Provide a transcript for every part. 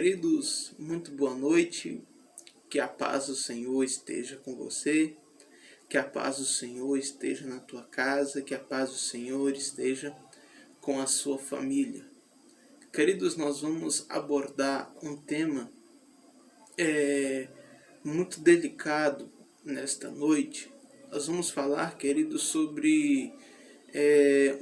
Queridos, muito boa noite, que a paz do Senhor esteja com você, que a paz do Senhor esteja na tua casa, que a paz do Senhor esteja com a sua família. Queridos, nós vamos abordar um tema muito delicado nesta noite. Nós vamos falar, queridos, sobre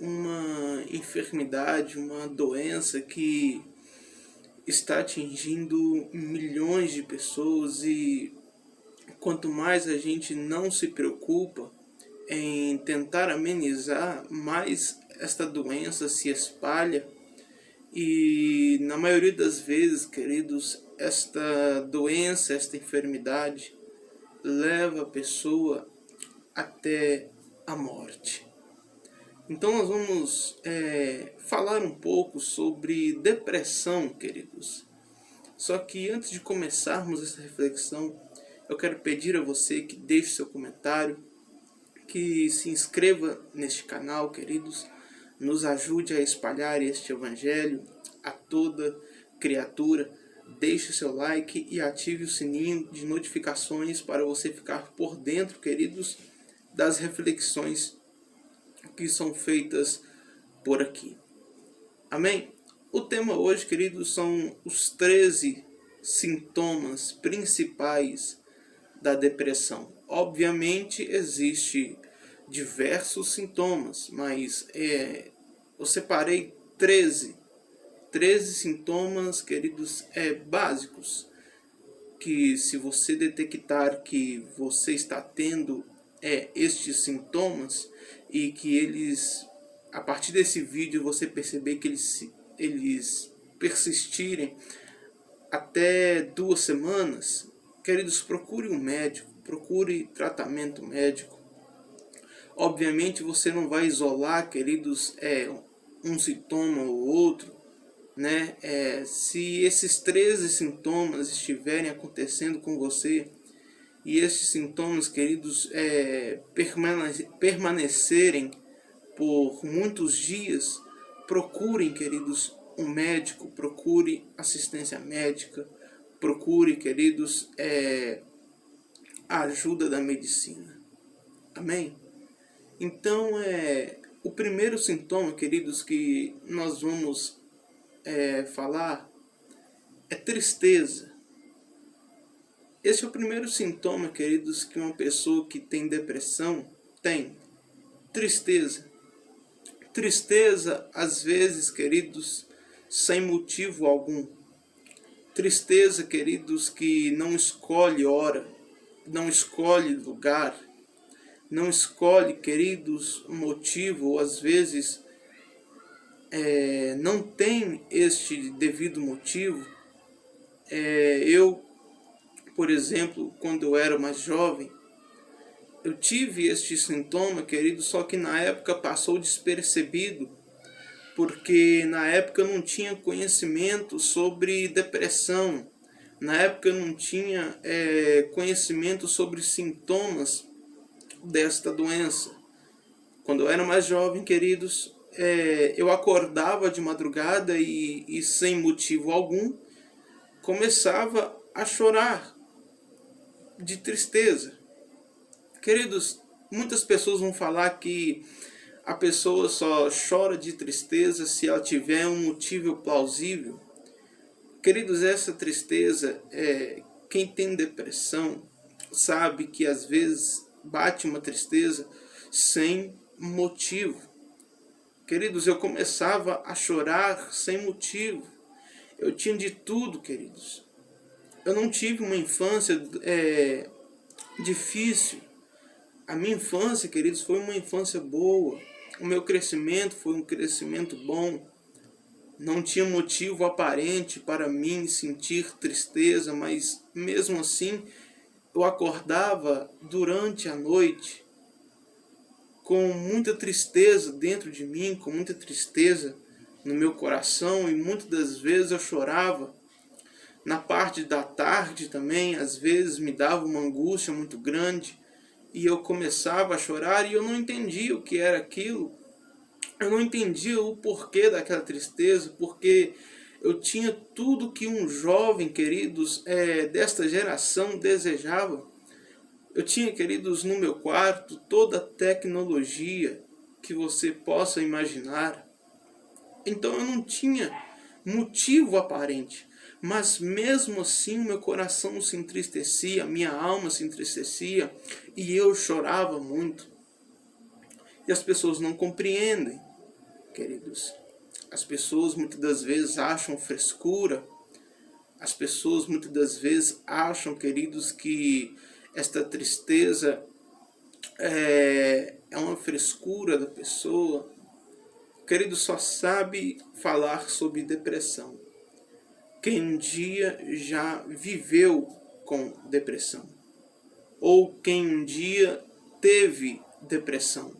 uma enfermidade, uma doença que está atingindo milhões de pessoas, e quanto mais a gente não se preocupa em tentar amenizar, mais esta doença se espalha. E na maioria das vezes, queridos, esta doença, esta enfermidade leva a pessoa até a morte. Então nós vamos falar um pouco sobre depressão, queridos. Só que antes de começarmos essa reflexão, eu quero pedir a você que deixe seu comentário, que se inscreva neste canal, queridos. Nos ajude a espalhar este evangelho a toda criatura. Deixe seu like e ative o sininho de notificações para você ficar por dentro, queridos, das reflexões que são feitas por aqui. Amém? O tema hoje, queridos, são os 13 sintomas principais da depressão. Obviamente, existe diversos sintomas, mas eu separei 13 sintomas, queridos, básicos, que se você detectar que você está tendo estes sintomas, e que eles, a partir desse vídeo, você perceber que eles persistirem até 2 semanas, queridos, procure um médico, procure tratamento médico. Obviamente você não vai isolar, queridos, um sintoma ou outro, né? Se esses 13 sintomas estiverem acontecendo com você, e esses sintomas, queridos, permanecerem por muitos dias, procurem, queridos, um médico, procure assistência médica, procure, queridos, a ajuda da medicina. Amém? Então, o primeiro sintoma, queridos, que nós vamos falar é tristeza. Esse é o primeiro sintoma, queridos, que uma pessoa que tem depressão tem. Tristeza. Tristeza, às vezes, queridos, sem motivo algum. Tristeza, queridos, que não escolhe hora, não escolhe lugar, não escolhe, queridos, motivo, ou às vezes não tem este devido motivo. Por exemplo, quando eu era mais jovem, eu tive este sintoma, querido, só que na época passou despercebido, porque na época eu não tinha conhecimento sobre depressão, na época eu não tinha conhecimento sobre sintomas desta doença. Quando eu era mais jovem, queridos, eu acordava de madrugada e sem motivo algum, começava a chorar de tristeza. Queridos, muitas pessoas vão falar que a pessoa só chora de tristeza se ela tiver um motivo plausível. Queridos, essa tristeza, quem tem depressão sabe que às vezes bate uma tristeza sem motivo. Queridos, eu começava a chorar sem motivo. Eu tinha de tudo, queridos. Eu não tive uma infância difícil. A minha infância, queridos, foi uma infância boa. O meu crescimento foi um crescimento bom. Não tinha motivo aparente para mim sentir tristeza, mas mesmo assim eu acordava durante a noite com muita tristeza dentro de mim, com muita tristeza no meu coração, e muitas das vezes eu chorava. Na parte da tarde também, às vezes me dava uma angústia muito grande e eu começava a chorar e eu não entendia o que era aquilo. Eu não entendia o porquê daquela tristeza, porque eu tinha tudo que um jovem, queridos, desta geração desejava. Eu tinha, queridos, no meu quarto toda a tecnologia que você possa imaginar. Então eu não tinha motivo aparente, mas mesmo assim o meu coração se entristecia, minha alma se entristecia e eu chorava muito. E as pessoas não compreendem, queridos. As pessoas muitas das vezes acham frescura. As pessoas muitas das vezes acham, queridos, que esta tristeza é uma frescura da pessoa. Querido, só sabe falar sobre depressão quem um dia já viveu com depressão, ou quem um dia teve depressão.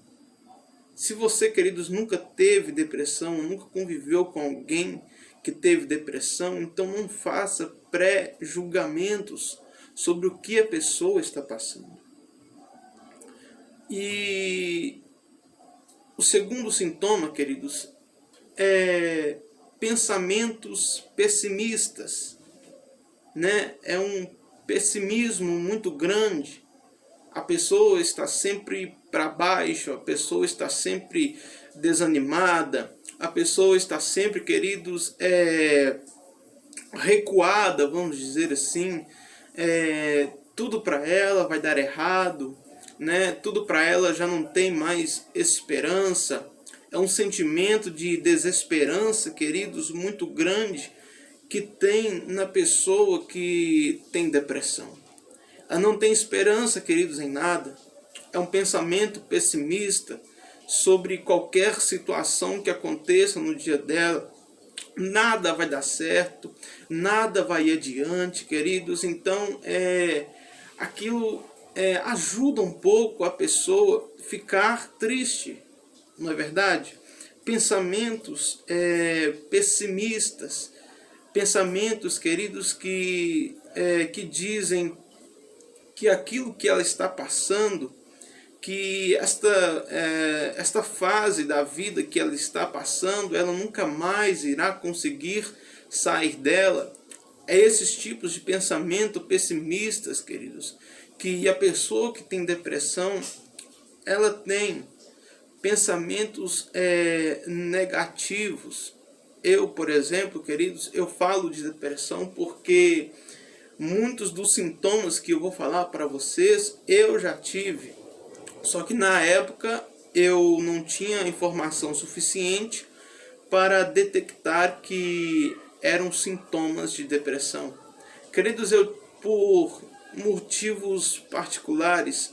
Se você, queridos, nunca teve depressão, nunca conviveu com alguém que teve depressão, então não faça pré-julgamentos sobre o que a pessoa está passando. E o segundo sintoma, queridos, é pensamentos pessimistas, né? É um pessimismo muito grande. A pessoa está sempre para baixo, a pessoa está sempre desanimada, a pessoa está sempre, queridos, recuada, vamos dizer assim. Tudo para ela vai dar errado, né? Tudo para ela já não tem mais esperança. É um sentimento de desesperança, queridos, muito grande que tem na pessoa que tem depressão. Ela não tem esperança, queridos, em nada. É um pensamento pessimista sobre qualquer situação que aconteça no dia dela. Nada vai dar certo, nada vai adiante, queridos. Então, aquilo ajuda um pouco a pessoa ficar triste, não é verdade? Pensamentos pessimistas, pensamentos, queridos, que dizem que aquilo que ela está passando, que esta fase da vida que ela está passando, ela nunca mais irá conseguir sair dela. É esses tipos de pensamento pessimistas, queridos, que a pessoa que tem depressão, ela tem pensamentos negativos. Eu, por exemplo, queridos, eu falo de depressão porque muitos dos sintomas que eu vou falar para vocês, eu já tive. Só que na época eu não tinha informação suficiente para detectar que eram sintomas de depressão. Queridos, eu, por motivos particulares,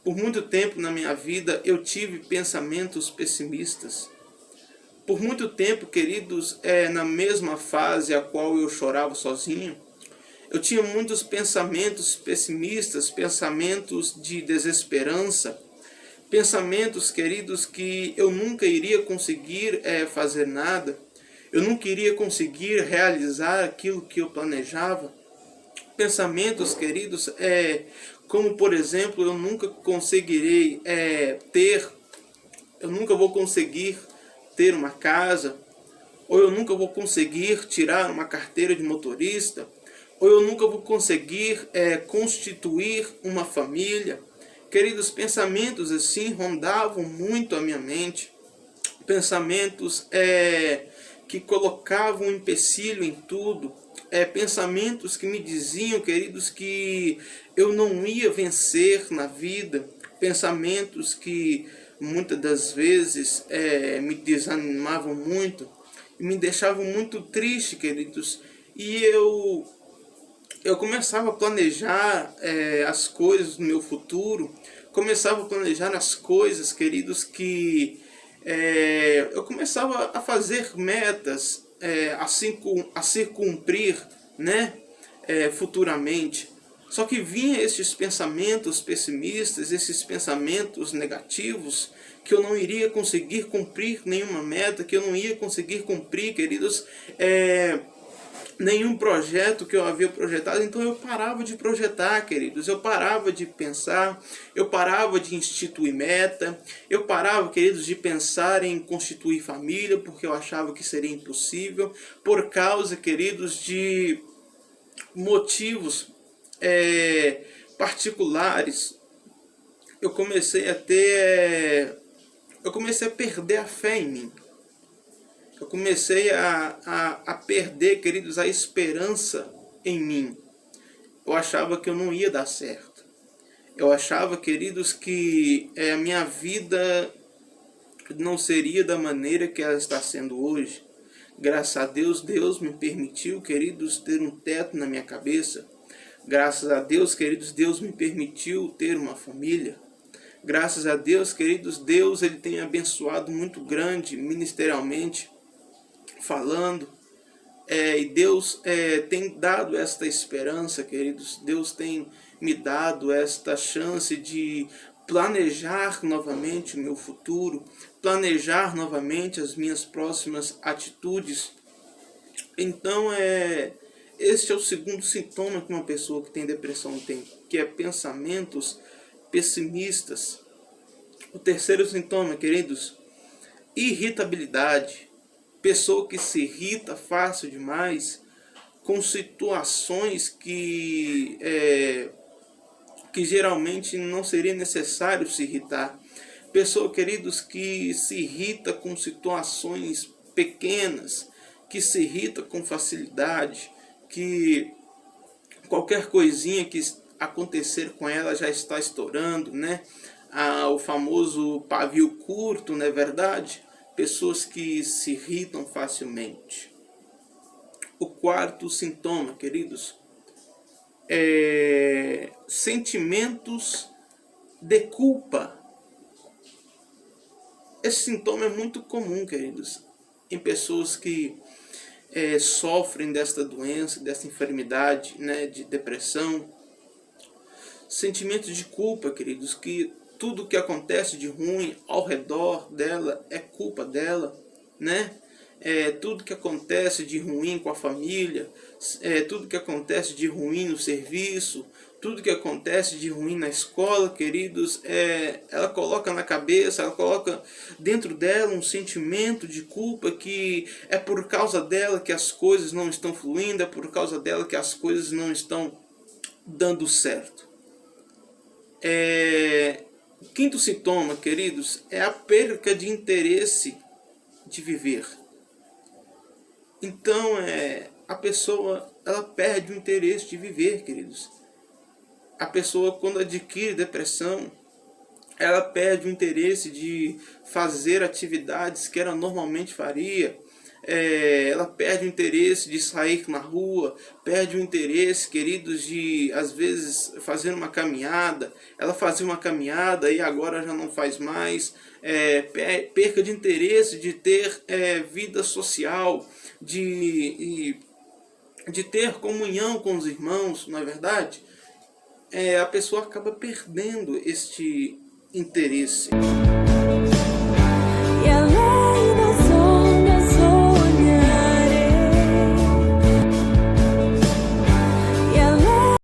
por muito tempo na minha vida, eu tive pensamentos pessimistas. Por muito tempo, queridos, na mesma fase a qual eu chorava sozinho, eu tinha muitos pensamentos pessimistas, pensamentos de desesperança, pensamentos, queridos, que eu nunca iria conseguir fazer nada, eu nunca iria conseguir realizar aquilo que eu planejava. Pensamentos, queridos, como por exemplo, eu nunca conseguirei eu nunca vou conseguir ter uma casa, ou eu nunca vou conseguir tirar uma carteira de motorista, ou eu nunca vou conseguir constituir uma família. Queridos, pensamentos assim rondavam muito a minha mente. Pensamentos que colocavam um empecilho em tudo. Pensamentos que me diziam, queridos, que eu não ia vencer na vida. Pensamentos que muitas das vezes me desanimavam muito e me deixavam muito triste, queridos. E eu começava a planejar as coisas do meu futuro, começava a planejar as coisas, queridos, que eu começava a fazer metas a se cumprir, né, futuramente. Só que vinha esses pensamentos pessimistas, esses pensamentos negativos, que eu não iria conseguir cumprir nenhuma meta, que eu não ia conseguir cumprir, queridos, nenhum projeto que eu havia projetado, então eu parava de projetar, queridos, eu parava de pensar, eu parava de instituir meta, eu parava, queridos, de pensar em constituir família, porque eu achava que seria impossível, por causa, queridos, de motivos particulares. Eu comecei a perder a fé em mim. Eu comecei a perder, queridos, a esperança em mim. Eu achava que eu não ia dar certo. Eu achava, queridos, que a minha vida não seria da maneira que ela está sendo hoje. Graças a Deus, Deus me permitiu, queridos, ter um teto na minha cabeça. Graças a Deus, queridos, Deus me permitiu ter uma família. Graças a Deus, queridos, Deus ele tem abençoado muito grande ministerialmente falando, e Deus tem dado esta esperança, queridos. Deus tem me dado esta chance de planejar novamente o meu futuro, planejar novamente as minhas próximas atitudes. Então, este é o segundo sintoma que uma pessoa que tem depressão tem, que é pensamentos pessimistas. O terceiro sintoma, queridos, irritabilidade. Pessoa que se irrita fácil demais com situações que geralmente não seria necessário se irritar. Pessoa, queridos, que se irrita com situações pequenas, que se irrita com facilidade, que qualquer coisinha que acontecer com ela já está estourando, né? O famoso pavio curto, não é verdade? Pessoas que se irritam facilmente. O quarto sintoma, queridos, é sentimentos de culpa. Esse sintoma é muito comum, queridos, em pessoas que sofrem desta doença, dessa enfermidade, né, de depressão. Sentimentos de culpa, queridos, que tudo que acontece de ruim ao redor dela é culpa dela, né? Tudo que acontece de ruim com a família, tudo que acontece de ruim no serviço, tudo que acontece de ruim na escola, queridos, ela coloca na cabeça, ela coloca dentro dela um sentimento de culpa, que é por causa dela que as coisas não estão fluindo, é por causa dela que as coisas não estão dando certo. O quinto sintoma, queridos, é a perda de interesse de viver. Então, a pessoa ela perde o interesse de viver, queridos. A pessoa, quando adquire depressão, ela perde o interesse de fazer atividades que ela normalmente faria. Ela perde o interesse de sair na rua, perde o interesse, queridos, de às vezes fazer uma caminhada. Ela fazia uma caminhada e agora já não faz mais. Perca de interesse de ter vida social, de ter comunhão com os irmãos, não é verdade? A pessoa acaba perdendo este interesse.